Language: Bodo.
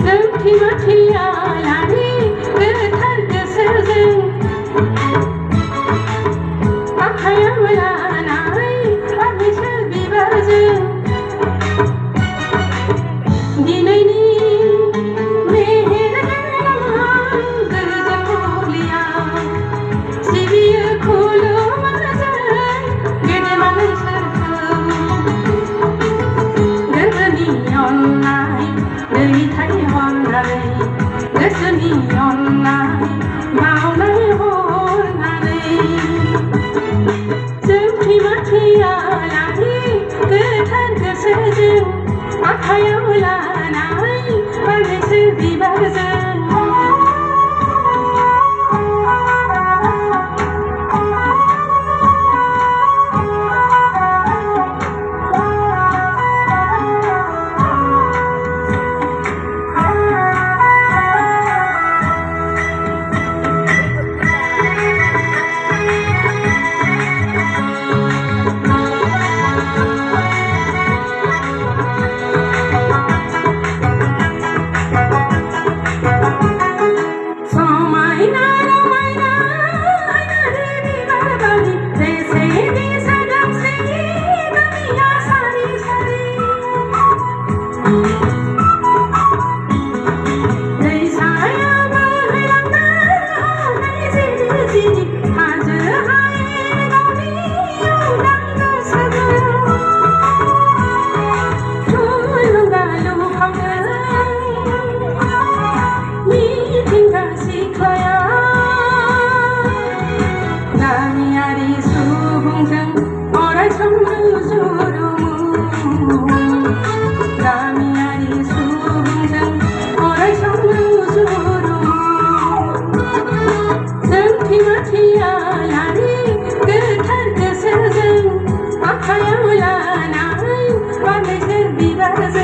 जोंथि माथि आलारि गोथार गोसोजों आखायाव लानाय फारनैसो बिबारजों दिनैनि मेहेर गोनां गोजोन बुब्लियाव सिबियो खुलुमो जों गेदेमा नोंसोरखौ गोसोनि अननाय दैथायहरनानै गोसोनि अननाय बावनाय हरनानै जोंथि माथि आलारि गोथार गोसोजों आखायाव लानाय फारनैसो बिबारजों आखायाव लानाय फारनैसो बिबारजों